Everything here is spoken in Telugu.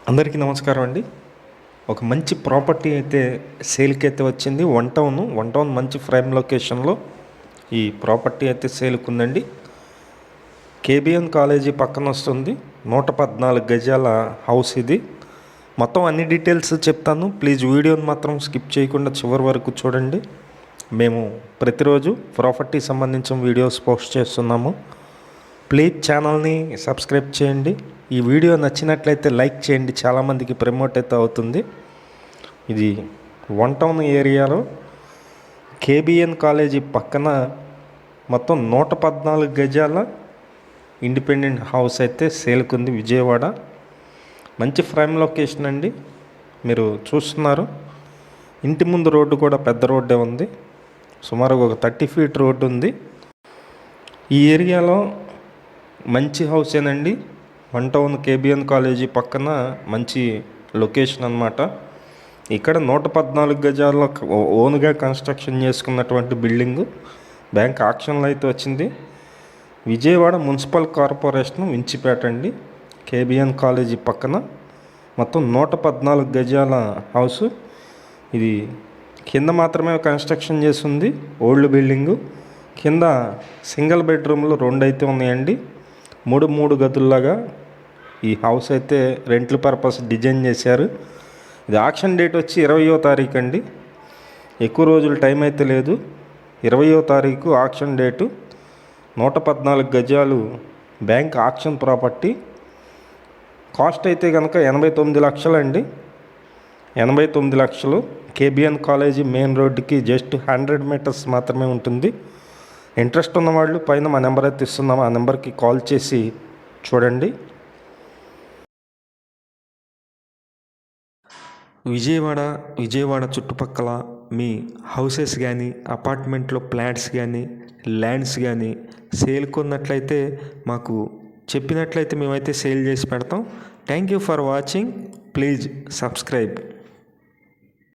అందరికీ నమస్కారం అండి. ఒక మంచి ప్రాపర్టీ అయితే సేల్కి అయితే వచ్చింది. వన్ టౌన్ మంచి ప్రైమ్ లొకేషన్లో ఈ ప్రాపర్టీ అయితే సేల్కి ఉందండి. కేబిఎన్ కాలేజీ పక్కన వస్తుంది. 114 గజాల హౌస్ ఇది. మొత్తం అన్ని డీటెయిల్స్ చెప్తాను. ప్లీజ్ వీడియోని మాత్రం స్కిప్ చేయకుండా చివరి వరకు చూడండి. మేము ప్రతిరోజు ప్రాపర్టీ సంబంధించిన వీడియోస్ పోస్ట్ చేస్తున్నాము. ప్లీజ్ ఛానల్ని సబ్స్క్రైబ్ చేయండి. ఈ వీడియో నచ్చినట్లయితే లైక్ చేయండి. చాలామందికి ప్రమోట్ అయితే అవుతుంది. ఇది వన్ టౌన్ ఏరియాలో కేబిఎన్ కాలేజీ పక్కన మొత్తం 114 గజాల ఇండిపెండెంట్ హౌస్ అయితే సేల్కుంది. విజయవాడ మంచి ప్రైమ్ లొకేషన్ అండి. మీరు చూస్తున్నారు. ఇంటి ముందు రోడ్డు కూడా పెద్ద రోడ్డే ఉంది. సుమారుగా ఒక 30 ఫీట్ రోడ్డు ఉంది. ఈ ఏరియాలో మంచి హౌసేనండి. వన్ టౌన్ కేబిఎన్ కాలేజీ పక్కన మంచి లొకేషన్ అన్నమాట. ఇక్కడ 114 గజాల ఓన్గా కన్స్ట్రక్షన్ చేసుకున్నటువంటి బిల్డింగు బ్యాంక్ ఆక్షన్లో అయితే వచ్చింది. విజయవాడ మున్సిపల్ కార్పొరేషన్ వించిపేట అండి. కేబిఎన్ కాలేజీ పక్కన మొత్తం 114 గజాల హౌసు. ఇది కింద మాత్రమే కన్స్ట్రక్షన్ చేసింది. Old building. కింద సింగిల్ బెడ్రూమ్లు 2 అయితే ఉన్నాయండి. మూడు గదుల్లాగా ఈ హౌస్ అయితే రెంట్ల పర్పస్ డిజైన్ చేశారు. ఇది ఆక్షన్ డేట్ వచ్చి 20వ తారీఖు అండి. ఎక్కువ రోజులు టైం అయితే లేదు. 20వ తారీఖు ఆక్షన్ డేటు. 114 గజాలు బ్యాంక్ ఆక్షన్ ప్రాపర్టీ. కాస్ట్ అయితే కనుక 89 లక్షలు అండి. 89 లక్షలు. కేబిఎన్ కాలేజీ మెయిన్ రోడ్డుకి జస్ట్ 100 మీటర్స్ మాత్రమే ఉంటుంది. ఇంట్రెస్ట్ ఉన్నవాళ్ళు పైన మా నెంబర్ అయితే ఇస్తున్నాము. ఆ నెంబర్కి కాల్ చేసి చూడండి. విజయవాడ చుట్టుపక్కల మీ హౌసెస్ కానీ, అపార్ట్మెంట్లో ఫ్లాట్స్ కానీ, ల్యాండ్స్ కానీ సేల్ కొన్నట్లయితే మాకు చెప్పినట్లయితే మేమైతే సేల్ చేసి పెడతాం. Thank you for watching. Please subscribe.